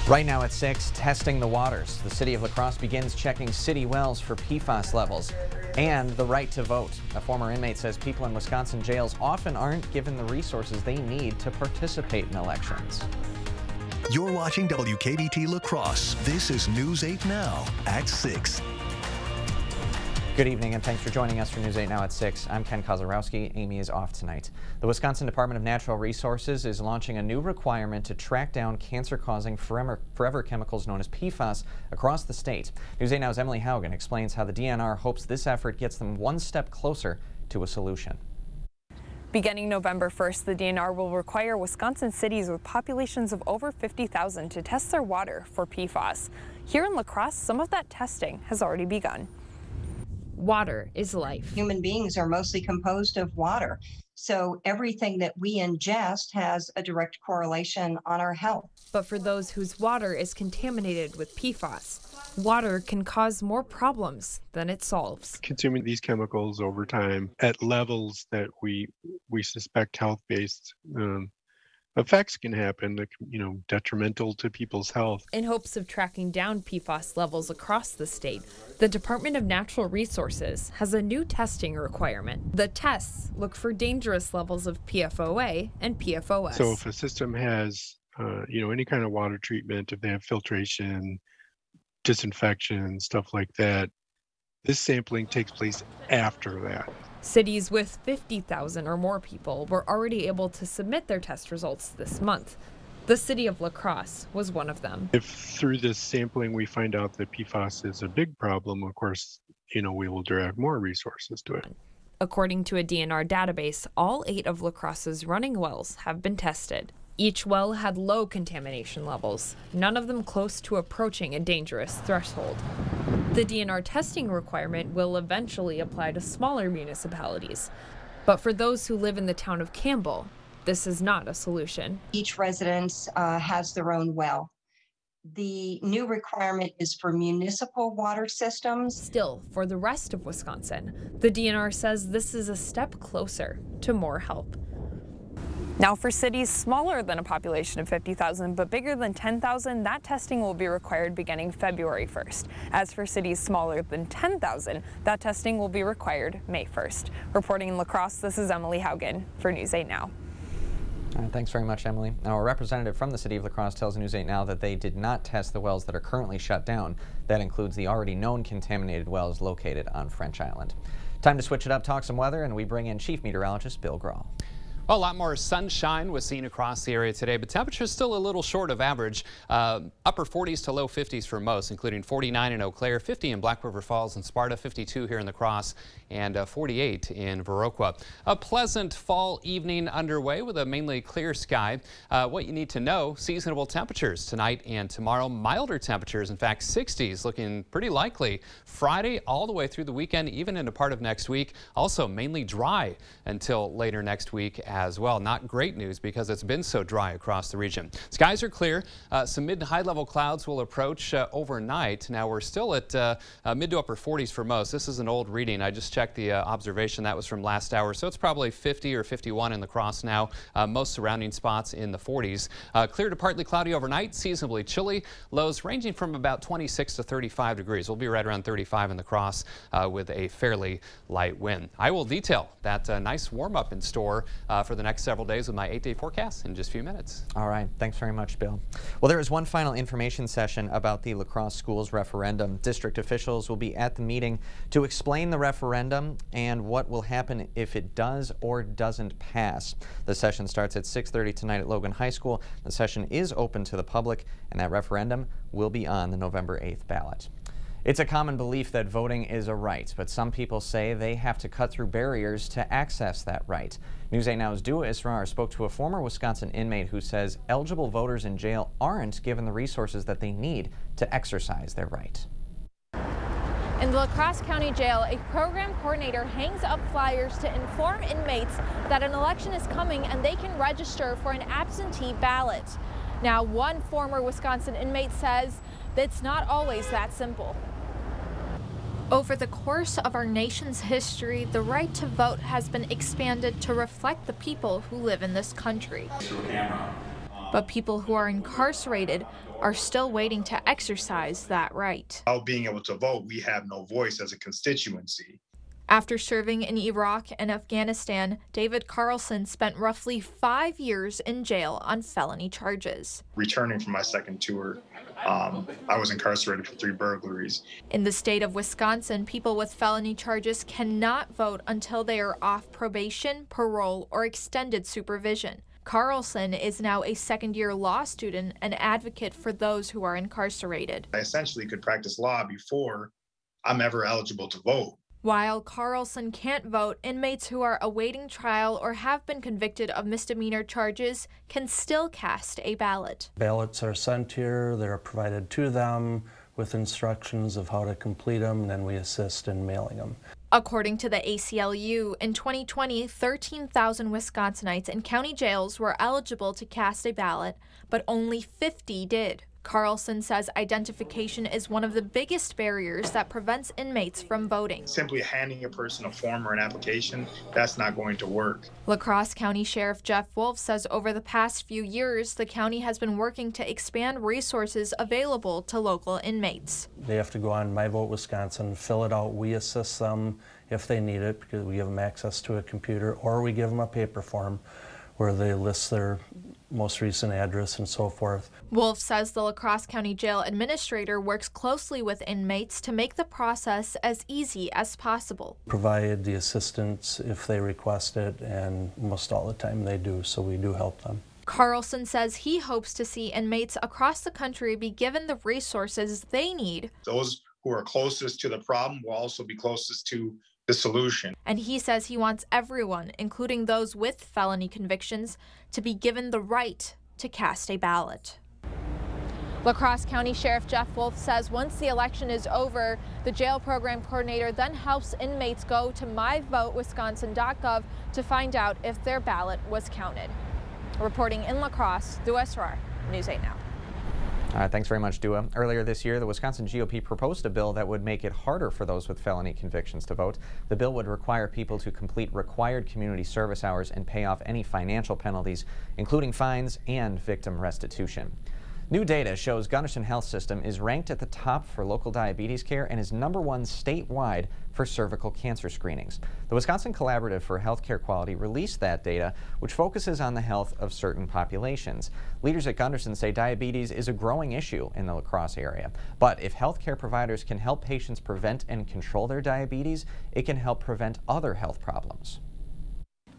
Right now at 6, testing the waters. The city of La Crosse begins checking city wells for PFAS levels and the right to vote. A former inmate says people in Wisconsin jails often aren't given the resources they need to participate in elections. You're watching WKBT La Crosse. This is News 8 Now at 6. Good evening and thanks for joining us for News 8 Now at 6. I'm Ken Kozarowski. Amy is off tonight. The Wisconsin Department of Natural Resources is launching a new requirement to track down cancer-causing forever chemicals known as PFAS across the state. News 8 Now's Emily Haugen explains how the DNR hopes this effort gets them one step closer to a solution. Beginning November 1st, the DNR will require Wisconsin cities with populations of over 50,000 to test their water for PFAS. Here in La Crosse, some of that testing has already begun. Water is life. Human beings are mostly composed of water, so everything that we ingest has a direct correlation on our health. But for those whose water is contaminated with PFAS, water can cause more problems than it solves. Consuming these chemicals over time at levels that we suspect health-based effects can happen, detrimental to people's health. In hopes of tracking down PFAS levels across the state, the Department of Natural Resources has a new testing requirement. The tests look for dangerous levels of PFOA and PFOS. So if a system has, any kind of water treatment, if they have filtration, disinfection, stuff like that, this sampling takes place after that. Cities with 50,000 or more people were already able to submit their test results this month. The city of La Crosse was one of them. If through this sampling we find out that PFAS is a big problem, of course, we will direct more resources to it. According to a DNR database, all 8 of La Crosse's running wells have been tested. Each well had low contamination levels, none of them close to approaching a dangerous threshold. The DNR testing requirement will eventually apply to smaller municipalities. But for those who live in the town of Campbell, this is not a solution. Each residence has their own well. The new requirement is for municipal water systems. Still, for the rest of Wisconsin, the DNR says this is a step closer to more help. Now for cities smaller than a population of 50,000 but bigger than 10,000, that testing will be required beginning February 1st. As for cities smaller than 10,000, that testing will be required May 1st. Reporting in La Crosse, this is Emily Haugen for News 8 Now. All right, thanks very much, Emily. Now, a representative from the city of La Crosse tells News 8 Now that they did not test the wells that are currently shut down. That includes the already known contaminated wells located on French Island. Time to switch it up, talk some weather, and we bring in Chief Meteorologist Bill Grahl. Well, a lot more sunshine was seen across the area today, but temperatures still a little short of average. Upper 40s to low 50s for most, including 49 in Eau Claire, 50 in Black River Falls and Sparta, 52 here in La Crosse, and 48 in Viroqua. A pleasant fall evening underway with a mainly clear sky. What you need to know, seasonable temperatures tonight and tomorrow. Milder temperatures, in fact, 60s looking pretty likely Friday all the way through the weekend, even into part of next week. Also mainly dry until later next week as well. Not great news because it's been so dry across the region. Skies are clear. Some mid to high level clouds will approach overnight. Now we're still at mid to upper 40s for most. This is an old reading. I just checked the observation. That was from last hour. So it's probably 50 or 51 in La Crosse now. Most surrounding spots in the 40s. Clear to partly cloudy overnight. Seasonably chilly. Lows ranging from about 26 to 35 degrees. We'll be right around 35 in La Crosse with a fairly light wind. I will detail that nice warm up in store for the next several days with my 8-day forecast in just a few minutes. All right. Thanks very much, Bill. Well, there is one final information session about the La Crosse schools referendum. District officials will be at the meeting to explain the referendum and what will happen if it does or doesn't pass. The session starts at 6:30 tonight at Logan High School. The session is open to the public, and that referendum will be on the November 8th ballot. It's a common belief that voting is a right, but some people say they have to cut through barriers to access that right. News 8 Now's Dua Israr spoke to a former Wisconsin inmate who says eligible voters in jail aren't given the resources that they need to exercise their right. In the La Crosse County Jail, a program coordinator hangs up flyers to inform inmates that an election is coming and they can register for an absentee ballot. Now, one former Wisconsin inmate says it's not always that simple. Over the course of our nation's history, the right to vote has been expanded to reflect the people who live in this country. But people who are incarcerated are still waiting to exercise that right. Without being able to vote, we have no voice as a constituency. After serving in Iraq and Afghanistan, David Carlson spent roughly 5 years in jail on felony charges. Returning from my second tour, I was incarcerated for 3 burglaries. In the state of Wisconsin, people with felony charges cannot vote until they are off probation, parole, or extended supervision. Carlson is now a second-year law student and advocate for those who are incarcerated. I essentially could practice law before I'm ever eligible to vote. While Carlson can't vote, inmates who are awaiting trial or have been convicted of misdemeanor charges can still cast a ballot. Ballots are sent here, they're provided to them with instructions of how to complete them, and then we assist in mailing them. According to the ACLU, in 2020, 13,000 Wisconsinites in county jails were eligible to cast a ballot, but only 50 did. Carlson says identification is one of the biggest barriers that prevents inmates from voting. Simply handing a person a form or an application, that's not going to work. La Crosse County Sheriff Jeff Wolf says over the past few years, the county has been working to expand resources available to local inmates. They have to go on My Vote Wisconsin, fill it out. We assist them if they need it because we give them access to a computer, or we give them a paper form where they list their most recent address and so forth. Wolf says the La Crosse County Jail Administrator works closely with inmates to make the process as easy as possible. Provide the assistance if they request it, and most all the time they do, so we do help them. Carlson says he hopes to see inmates across the country be given the resources they need. Those who are closest to the problem will also be closest to the solution. And he says he wants everyone, including those with felony convictions, to be given the right to cast a ballot. La Crosse County Sheriff Jeff Wolf says once the election is over, the jail program coordinator then helps inmates go to myvotewisconsin.gov to find out if their ballot was counted. Reporting in La Crosse, Dua Esrar, News 8 Now. All right, thanks very much, Dua. Earlier this year, the Wisconsin GOP proposed a bill that would make it harder for those with felony convictions to vote. The bill would require people to complete required community service hours and pay off any financial penalties, including fines and victim restitution. New data shows Gunderson Health System is ranked at the top for local diabetes care and is #1 statewide for cervical cancer screenings. The Wisconsin Collaborative for Healthcare Quality released that data, which focuses on the health of certain populations. Leaders at Gunderson say diabetes is a growing issue in the La Crosse area. But if healthcare providers can help patients prevent and control their diabetes, it can help prevent other health problems.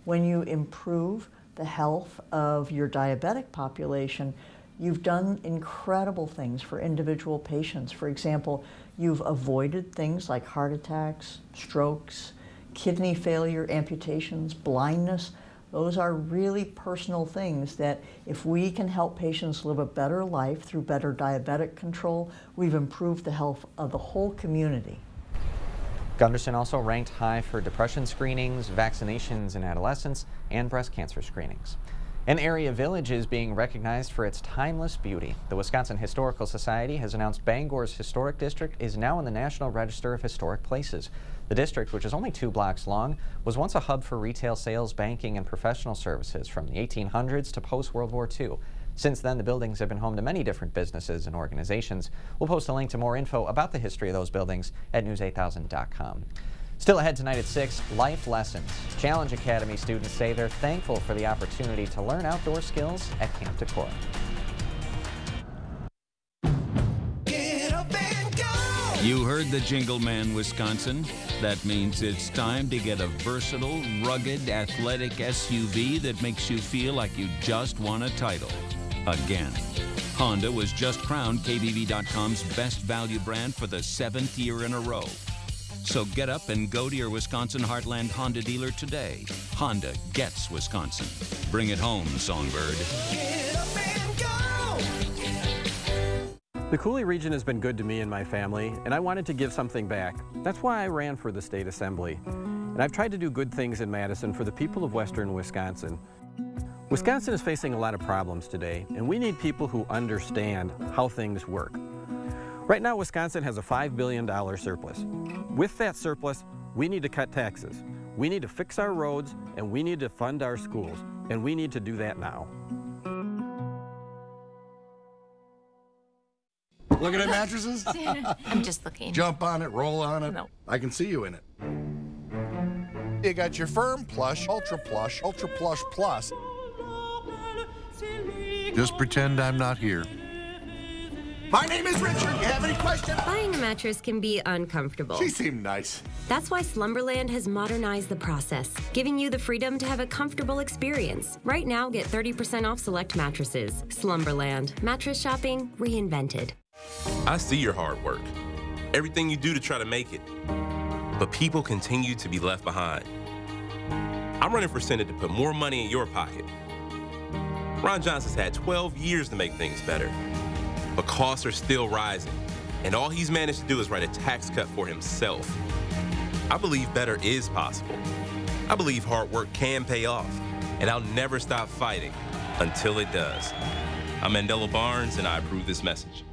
When you improve the health of your diabetic population, you've done incredible things for individual patients. For example, you've avoided things like heart attacks, strokes, kidney failure, amputations, blindness. Those are really personal things that if we can help patients live a better life through better diabetic control, we've improved the health of the whole community. Gunderson also ranked high for depression screenings, vaccinations in adolescents, and breast cancer screenings. An area village is being recognized for its timeless beauty. The Wisconsin Historical Society has announced Bangor's historic district is now in the National Register of Historic Places. The district, which is only 2 blocks long, was once a hub for retail sales, banking, and professional services from the 1800s to post-World War II. Since then, the buildings have been home to many different businesses and organizations. We'll post a link to more info about the history of those buildings at news8000.com. Still ahead tonight at 6, life lessons. Challenge Academy students say they're thankful for the opportunity to learn outdoor skills at Camp Decorah. You heard the Jingle Man, Wisconsin. That means it's time to get a versatile, rugged, athletic SUV that makes you feel like you just won a title. Again. Honda was just crowned KBB.com's best value brand for the 7th year in a row. So get up and go to your Wisconsin Heartland Honda dealer today. Honda gets Wisconsin. Bring it home, Songbird. Get up and go. The Coulee region has been good to me and my family, and I wanted to give something back. That's why I ran for the state assembly. And I've tried to do good things in Madison for the people of western Wisconsin. Wisconsin is facing a lot of problems today, and we need people who understand how things work. Right now, Wisconsin has a $5 billion surplus. With that surplus, we need to cut taxes. We need to fix our roads, and we need to fund our schools, and we need to do that now. Looking at mattresses? I'm just looking. Jump on it, roll on it. No. I can see you in it. You got your Firm Plush, Ultra Plush, Ultra Plush Plus. Just pretend I'm not here. My name is Richard. You have any questions? Buying a mattress can be uncomfortable. She seemed nice. That's why Slumberland has modernized the process, giving you the freedom to have a comfortable experience. Right now, get 30% off select mattresses. Slumberland. Mattress shopping reinvented. I see your hard work, everything you do to try to make it. But people continue to be left behind. I'm running for Senate to put more money in your pocket. Ron Johnson's had 12 years to make things better. But costs are still rising, and all he's managed to do is write a tax cut for himself. I believe better is possible. I believe hard work can pay off, and I'll never stop fighting until it does. I'm Mandela Barnes, and I approve this message.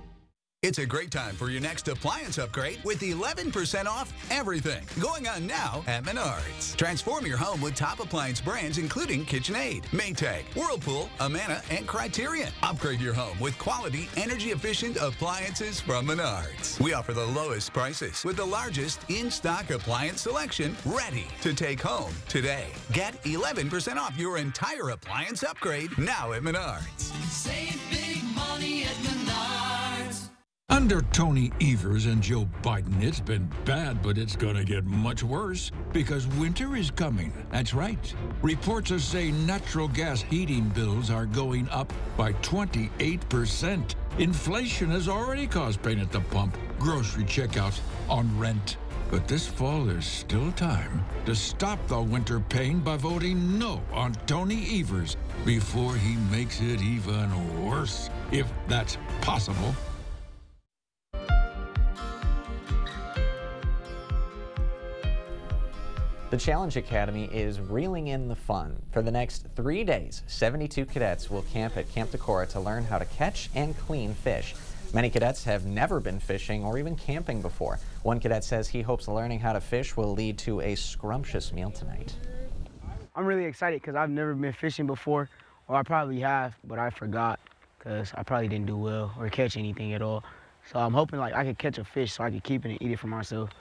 It's a great time for your next appliance upgrade with 11% off everything. Going on now at Menards. Transform your home with top appliance brands including KitchenAid, Maytag, Whirlpool, Amana, and Criterion. Upgrade your home with quality, energy-efficient appliances from Menards. We offer the lowest prices with the largest in-stock appliance selection ready to take home today. Get 11% off your entire appliance upgrade now at Menards. Save big money at Menards. Under Tony Evers and Joe Biden, it's been bad, but it's gonna get much worse because winter is coming. That's right. Reports are saying natural gas heating bills are going up by 28%. Inflation has already caused pain at the pump, grocery checkouts, on rent. But this fall, there's still time to stop the winter pain by voting no on Tony Evers before he makes it even worse, if that's possible. The Challenge Academy is reeling in the fun. For the next 3 days, 72 cadets will camp at Camp Decorah to learn how to catch and clean fish. Many cadets have never been fishing or even camping before. One cadet says he hopes learning how to fish will lead to a scrumptious meal tonight. I'm really excited because I've never been fishing before, or I probably have, but I forgot because I probably didn't do well or catch anything at all. So I'm hoping like I could catch a fish so I could keep it and eat it for myself.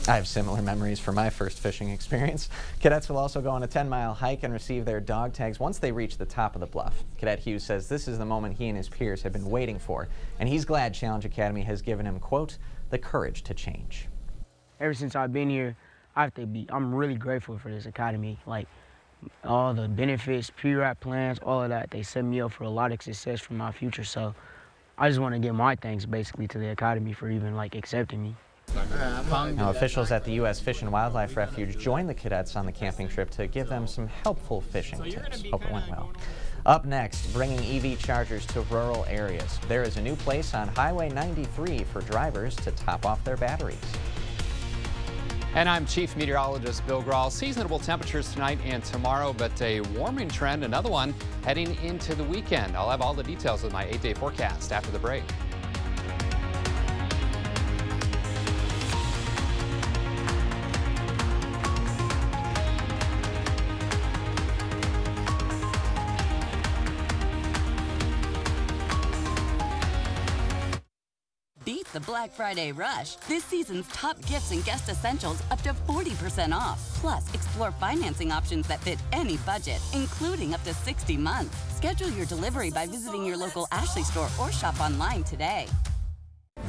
I have similar memories from my first fishing experience. Cadets will also go on a 10-mile hike and receive their dog tags once they reach the top of the bluff. Cadet Hughes says this is the moment he and his peers have been waiting for, and he's glad Challenge Academy has given him, quote, the courage to change. Ever since I've been here, I'm really grateful for this academy. Like all the benefits, pre-wrap plans, all of that, they set me up for a lot of success for my future. So I just want to give my thanks basically to the academy for even like accepting me. Now, officials at the U.S. Fish and Wildlife Refuge joined the cadets on the camping trip to give them some helpful fishing tips. Hope it went well. Up next, bringing EV chargers to rural areas. There is a new place on Highway 93 for drivers to top off their batteries. And I'm Chief Meteorologist Bill Grahl. Seasonable temperatures tonight and tomorrow, but a warming trend, another one heading into the weekend. I'll have all the details of my 8-day forecast after the break. The Black Friday rush. This season's top gifts and guest essentials up to 40% off. Plus, explore financing options that fit any budget, including up to 60 months. Schedule your delivery by visiting your local Ashley store or shop online today.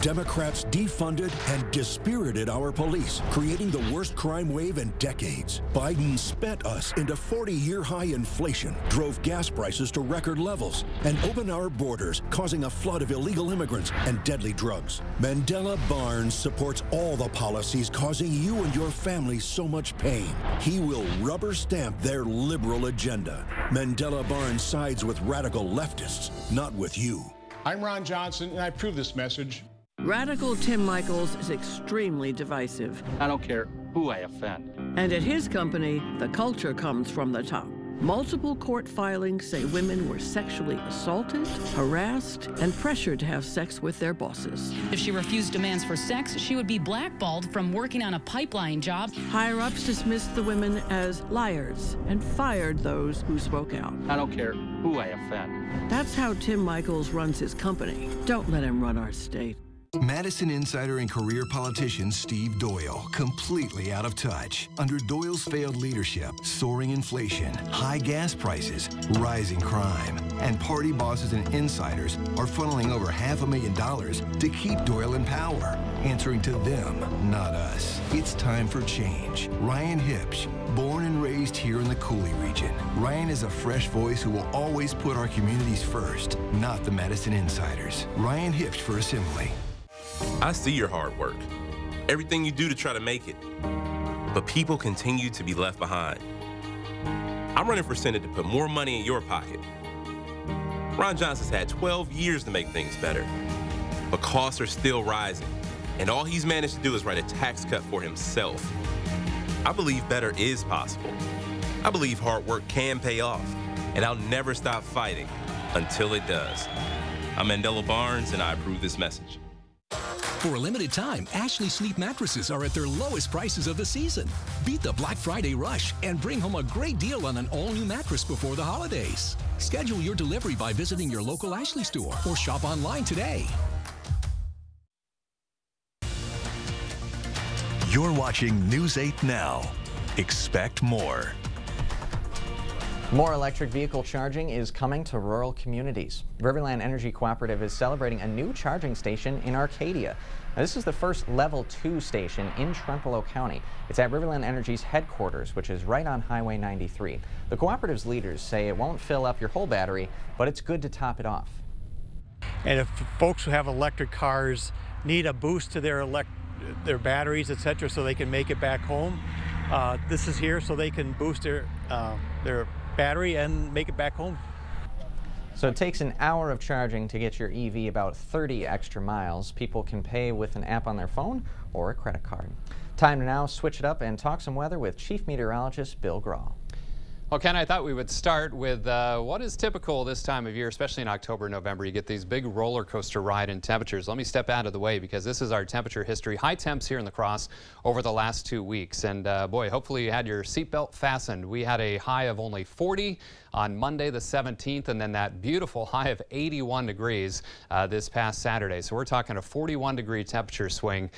Democrats defunded and dispirited our police, creating the worst crime wave in decades. Biden spent us into 40-year high inflation, drove gas prices to record levels, and opened our borders, causing a flood of illegal immigrants and deadly drugs. Mandela Barnes supports all the policies causing you and your family so much pain. He will rubber stamp their liberal agenda. Mandela Barnes sides with radical leftists, not with you. I'm Ron Johnson, and I approve this message. Radical Tim Michaels is extremely divisive. I don't care who I offend. And at his company, the culture comes from the top. Multiple court filings say women were sexually assaulted, harassed, and pressured to have sex with their bosses. If she refused demands for sex, she would be blackballed from working on a pipeline job. Higher-ups dismissed the women as liars and fired those who spoke out. I don't care who I offend. That's how Tim Michels runs his company. Don't let him run our state. Madison insider and career politician Steve Doyle, completely out of touch. Under Doyle's failed leadership, soaring inflation, high gas prices, rising crime, and party bosses and insiders are funneling over $500,000 to keep Doyle in power, answering to them, not us. It's time for change. Ryan Hipsch, born and raised here in the Cooley region. Ryan is a fresh voice who will always put our communities first, not the Madison insiders. Ryan Hipsch for Assembly. I see your hard work, everything you do to try to make it, but people continue to be left behind. I'm running for Senate to put more money in your pocket. Ron Johnson's had 12 years to make things better, but costs are still rising, and all he's managed to do is write a tax cut for himself. I believe better is possible. I believe hard work can pay off, and I'll never stop fighting until it does. I'm Mandela Barnes, and I approve this message. For a limited time, Ashley Sleep mattresses are at their lowest prices of the season. Beat the Black Friday rush and bring home a great deal on an all-new mattress before the holidays. Schedule your delivery by visiting your local Ashley store or shop online today. You're watching News 8 Now. Expect more. More electric vehicle charging is coming to rural communities. Riverland Energy Cooperative is celebrating a new charging station in Arcadia. Now, this is the first Level 2 station in Trempealeau County. It's at Riverland Energy's headquarters, which is right on Highway 93. The cooperative's leaders say it won't fill up your whole battery, but it's good to top it off. And if folks who have electric cars need a boost to their batteries, etc., so they can make it back home, this is here so they can boost their battery and make it back home. So it takes an hour of charging to get your EV about 30 extra miles. People can pay with an app on their phone or a credit card. Time to now switch it up and talk some weather with Chief Meteorologist Bill Graw. Well, Ken, I thought we would start with what is typical this time of year, especially in October and November. You get these big roller coaster ride in temperatures. Let me step out of the way because this is our temperature history. High temps here in La Crosse over the last 2 weeks. And boy, hopefully you had your seatbelt fastened. We had a high of only 40 on Monday the 17th, and then that beautiful high of 81 degrees this past Saturday. So we're talking a 41-degree temperature swing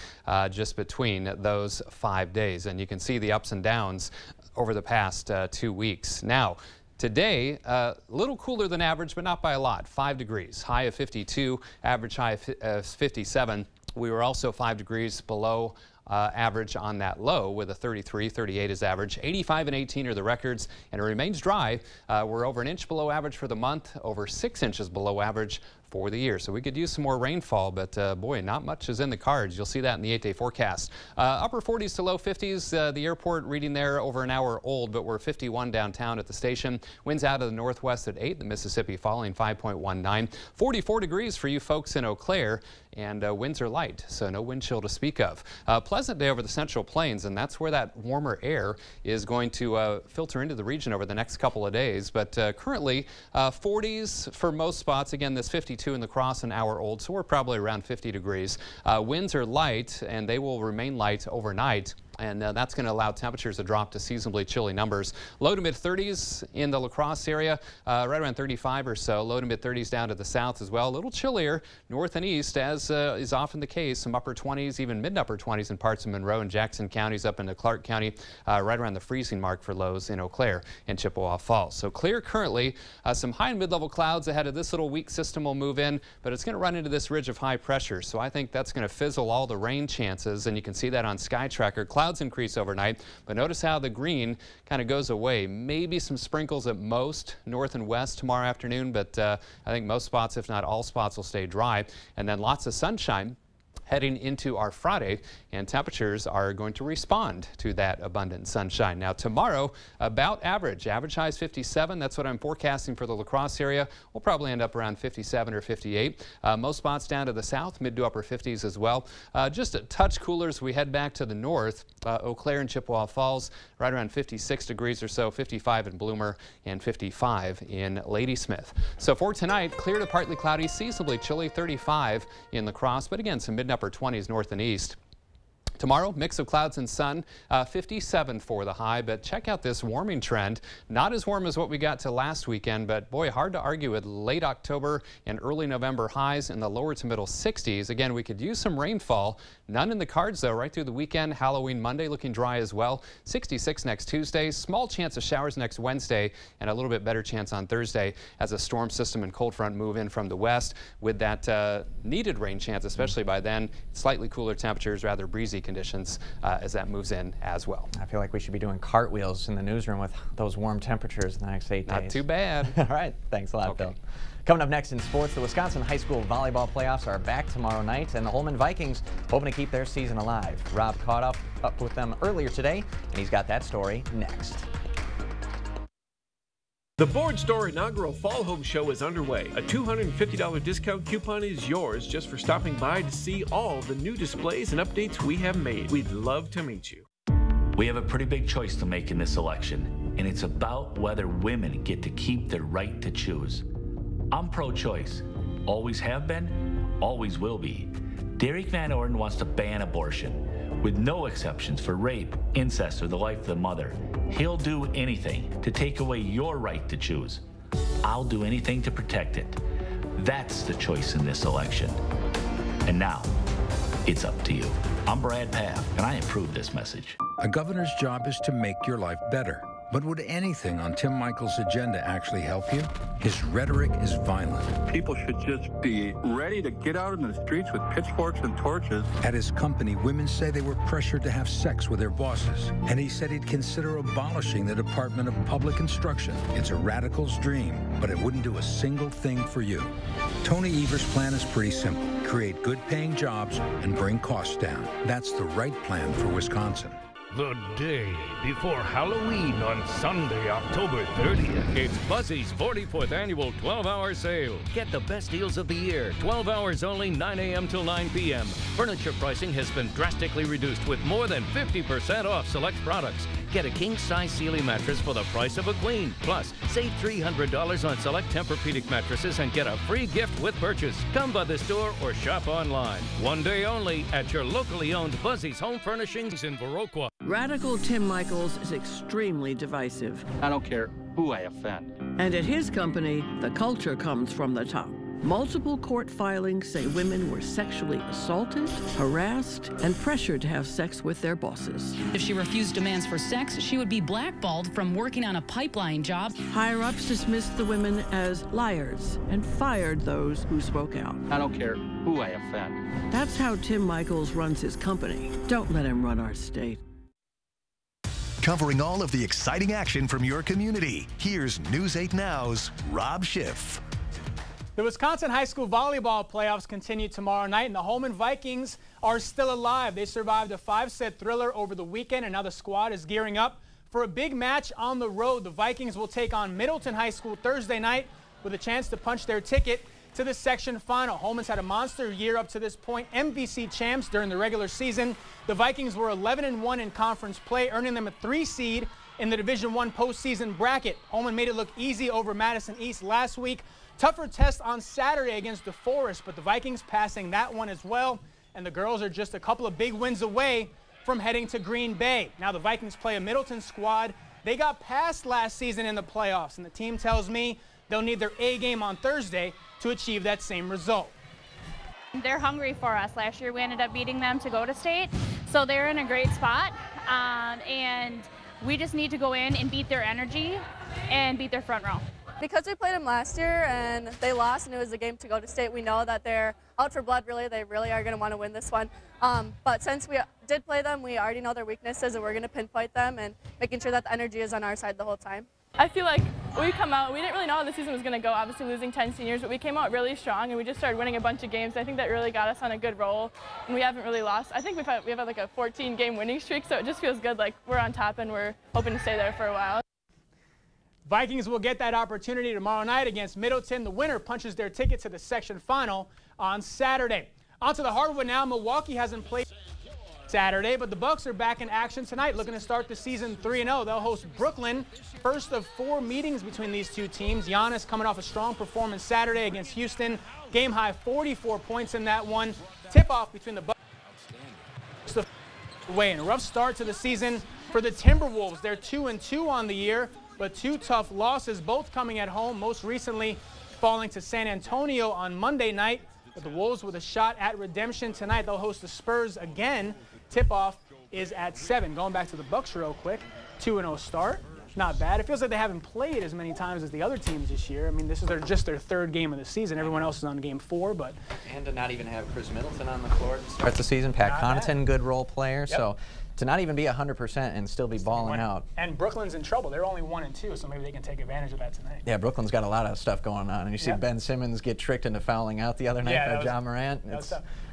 just between those 5 days. And you can see the ups and downs over the past 2 weeks. Now, today, a little cooler than average, but not by a lot. 5 degrees, high of 52, average high of 57. We were also 5 degrees below average on that low with a 33, 38 is average. 85 and 18 are the records, and it remains dry. We're over an inch below average for the month, over 6 inches below average for the year. So we could use some more rainfall, but boy, not much is in the cards. You'll see that in the 8-day forecast. Upper 40s to low 50s. The airport reading there over an hour old, but we're 51 downtown at the station. Winds out of the northwest at 8, the Mississippi falling 5.19. 44 degrees for you folks in Eau Claire, and winds are light, so no wind chill to speak of. Pleasant day over the Central Plains, and that's where that warmer air is going to filter into the region over the next couple of days. But currently 40s for most spots. Again, this 52 in La Crosse, an hour old, so we're probably around 50 degrees. Winds are light, and they will remain light overnight. And that's going to allow temperatures to drop to seasonably chilly numbers. Low to mid 30s in the La Crosse area, right around 35 or so. Low to mid 30s down to the south as well. A little chillier north and east, as is often the case. Some upper 20s, even mid upper 20s in parts of Monroe and Jackson counties, up into Clark County, right around the freezing mark for lows in Eau Claire and Chippewa Falls. So clear currently. Some high and mid-level clouds ahead of this little weak system will move in, but it's going to run into this ridge of high pressure. So I think that's going to fizzle all the rain chances, and you can see that on Sky Tracker. Clouds increase overnight, but notice how the green kind of goes away. Maybe some sprinkles at most north and west tomorrow afternoon, but I think most spots, if not all spots, will stay dry. And then lots of sunshine heading into our Friday, and temperatures are going to respond to that abundant sunshine. Now tomorrow, about average highs 57. That's what I'm forecasting for the La Crosse area. We'll probably end up around 57 or 58. Most spots down to the south, mid to upper 50s as well. Just a touch cooler as we head back to the north. Eau Claire and Chippewa Falls, right around 56 degrees or so, 55 in Bloomer and 55 in Ladysmith. So for tonight, clear to partly cloudy, seasonably chilly, 35 in La Crosse, but again, some mid and upper 20s north and east. Tomorrow, mix of clouds and sun, 57 for the high, but check out this warming trend. Not as warm as what we got to last weekend, but boy, hard to argue with late October and early November highs in the lower to middle 60s. Again, we could use some rainfall. None in the cards, though, right through the weekend. Halloween Monday looking dry as well. 66 next Tuesday. Small chance of showers next Wednesday, and a little bit better chance on Thursday as a storm system and cold front move in from the west with that needed rain chance, especially by then. Slightly cooler temperatures, rather breezy conditions as that moves in as well. I feel like we should be doing cartwheels in the newsroom with those warm temperatures in the next 8 days. Not too bad. All right. Thanks a lot, Phil. Coming up next in sports, the Wisconsin High School Volleyball Playoffs are back tomorrow night, and the Holmen Vikings hoping to keep their season alive. Rob caught up with them earlier today, and he's got that story next. The Board Store inaugural Fall Home Show is underway. A $250 discount coupon is yours just for stopping by to see all the new displays and updates we have made. We'd love to meet you. We have a pretty big choice to make in this election, and it's about whether women get to keep their right to choose. I'm pro-choice. Always have been, always will be. Derek Van Orden wants to ban abortion, with no exceptions for rape, incest, or the life of the mother. He'll do anything to take away your right to choose. I'll do anything to protect it. That's the choice in this election. And now, it's up to you. I'm Brad Paff, and I approve this message. A governor's job is to make your life better. But would anything on Tim Michaels' agenda actually help you? His rhetoric is violent. People should just be ready to get out in the streets with pitchforks and torches. At his company, women say they were pressured to have sex with their bosses. And he said he'd consider abolishing the Department of Public Instruction. It's a radical's dream, but it wouldn't do a single thing for you. Tony Evers' plan is pretty simple. Create good-paying jobs and bring costs down. That's the right plan for Wisconsin. The day before Halloween on Sunday, October 30th, it's Buzzy's 44th annual 12-hour sale. Get the best deals of the year. 12 hours only, 9 a.m. till 9 p.m. Furniture pricing has been drastically reduced with more than 50% off select products. Get a king-size Sealy mattress for the price of a queen. Plus, save $300 on select Tempur-Pedic mattresses and get a free gift with purchase. Come by the store or shop online. One day only at your locally owned Buzzy's Home Furnishings in Viroqua. Radical Tim Michaels is extremely divisive. I don't care who I offend. And at his company, the culture comes from the top. Multiple court filings say women were sexually assaulted, harassed, and pressured to have sex with their bosses. If she refused demands for sex, she would be blackballed from working on a pipeline job. Higher-ups dismissed the women as liars and fired those who spoke out. I don't care who I offend. That's how Tim Michaels runs his company. Don't let him run our state. Covering all of the exciting action from your community, here's News 8 Now's Rob Schiff. The Wisconsin High School Volleyball Playoffs continue tomorrow night, and the Holmen Vikings are still alive. They survived a 5-set thriller over the weekend, and now the squad is gearing up for a big match on the road. The Vikings will take on Middleton High School Thursday night with a chance to punch their ticket to the section final. Holmen's had a monster year up to this point, MVC champs during the regular season. The Vikings were 11-1 in conference play, earning them a 3 seed in the Division I postseason bracket. Holmen made it look easy over Madison East last week. Tougher test on Saturday against DeForest, but the Vikings passing that one as well, and the girls are just a couple of big wins away from heading to Green Bay. Now the Vikings play a Middleton squad. They got past last season in the playoffs, and the team tells me they'll need their A game on Thursday to achieve that same result. They're hungry for us. Last year we ended up beating them to go to state, so they're in a great spot, and we just need to go in and beat their energy and beat their front row. Because we played them last year and they lost and it was a game to go to state, we know that they're out for blood, really. They really are going to want to win this one. But since we did play them, we already know their weaknesses and we're going to pinpoint them and making sure that the energy is on our side the whole time. I feel like we come out, we didn't really know how the season was going to go, obviously losing 10 seniors, but we came out really strong and we just started winning a bunch of games. I think that really got us on a good roll, and we haven't really lost. I think we have like a 14-game winning streak, so it just feels good, like we're on top and we're hoping to stay there for a while. Vikings will get that opportunity tomorrow night against Middleton. The winner punches their ticket to the section final on Saturday. On to the hardwood now. Milwaukee hasn't played Saturday, but the Bucks are back in action tonight, looking to start the season 3-0. They'll host Brooklyn. First of 4 meetings between these two teams. Giannis coming off a strong performance Saturday against Houston. Game high 44 points in that one. Tip-off between the Bucks away. And a rough start to the season for the Timberwolves. They're 2-2 on the year, but 2 tough losses, both coming at home, most recently falling to San Antonio on Monday night. But the Wolves with a shot at redemption tonight. They'll host the Spurs again. Tip-off is at 7. Going back to the Bucks real quick, 2-0 start. Not bad. It feels like they haven't played as many times as the other teams this year. I mean, this is just their 3rd game of the season. Everyone else is on game 4, but... And to not even have Chris Middleton on the floor to start the season. Pat Connaughton, good role player. Yep. So to not even be 100% and still be balling out. And Brooklyn's in trouble. They're only 1-2, so maybe they can take advantage of that tonight. Yeah, Brooklyn's got a lot of stuff going on. And you see Ben Simmons get tricked into fouling out the other night by John Morant.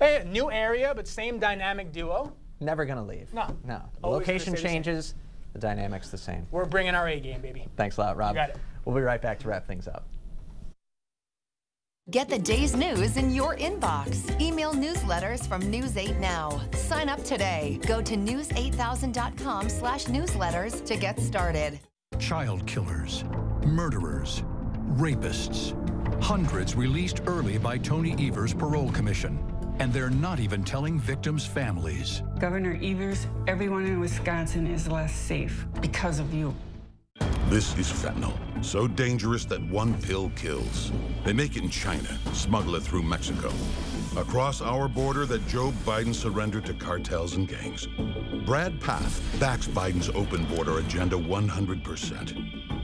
Hey, new area, but same dynamic duo. Never going to leave. No. No. The location changes, the dynamic's the same. We're bringing our A game, baby. Thanks a lot, Rob. You got it. We'll be right back to wrap things up. Get the day's news in your inbox. Email newsletters from News 8 Now. Sign up today. Go to news8000.com/newsletters to get started. Child killers, murderers, rapists. Hundreds released early by Tony Evers' parole commission. And they're not even telling victims' families. Governor Evers, everyone in Wisconsin is less safe because of you. This is fentanyl, so dangerous that one pill kills. They make it in China, smuggle it through Mexico. Across our border that Joe Biden surrendered to cartels and gangs. Brad Pfaff backs Biden's open border agenda 100%.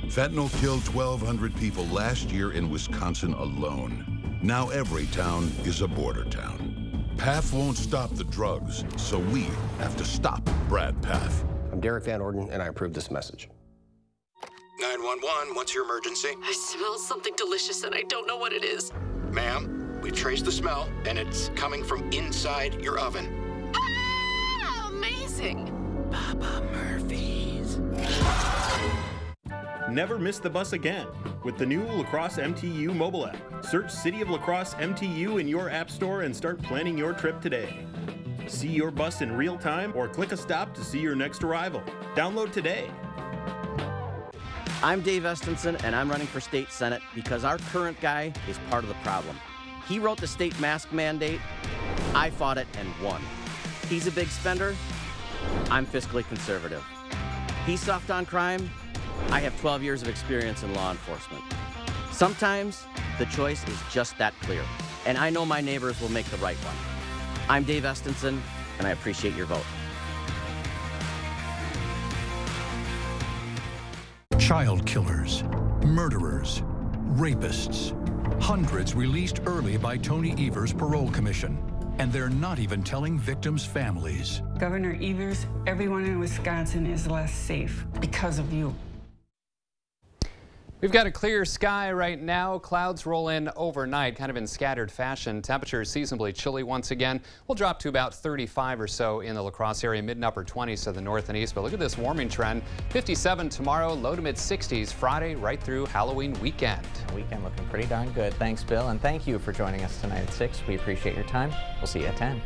Fentanyl killed 1,200 people last year in Wisconsin alone. Now every town is a border town. Pfaff won't stop the drugs, so we have to stop Brad Pfaff. I'm Derek Van Orden, and I approve this message. 911, what's your emergency? I smell something delicious and I don't know what it is. Ma'am, we've traced the smell, and it's coming from inside your oven. Ah, amazing! Papa Murphy's. Never miss the bus again with the new La Crosse MTU mobile app. Search City of La Crosse MTU in your app store and start planning your trip today. See your bus in real time or click a stop to see your next arrival. Download today. I'm Dave Estenson, and I'm running for state senate because our current guy is part of the problem. He wrote the state mask mandate. I fought it and won. He's a big spender. I'm fiscally conservative. He's soft on crime. I have 12 years of experience in law enforcement. Sometimes the choice is just that clear, and I know my neighbors will make the right one. I'm Dave Estenson, and I appreciate your vote. Child killers, murderers, rapists. Hundreds released early by Tony Evers' parole commission. And they're not even telling victims' families. Governor Evers, everyone in Wisconsin is less safe because of you. We've got a clear sky right now. Clouds roll in overnight, kind of in scattered fashion. Temperatures seasonably chilly once again. We'll drop to about 35 or so in the La Crosse area, mid and upper 20s to the north and east. But look at this warming trend. 57 tomorrow, low to mid 60s Friday, right through Halloween weekend. Weekend looking pretty darn good. Thanks, Bill, and thank you for joining us tonight at 6. We appreciate your time. We'll see you at 10.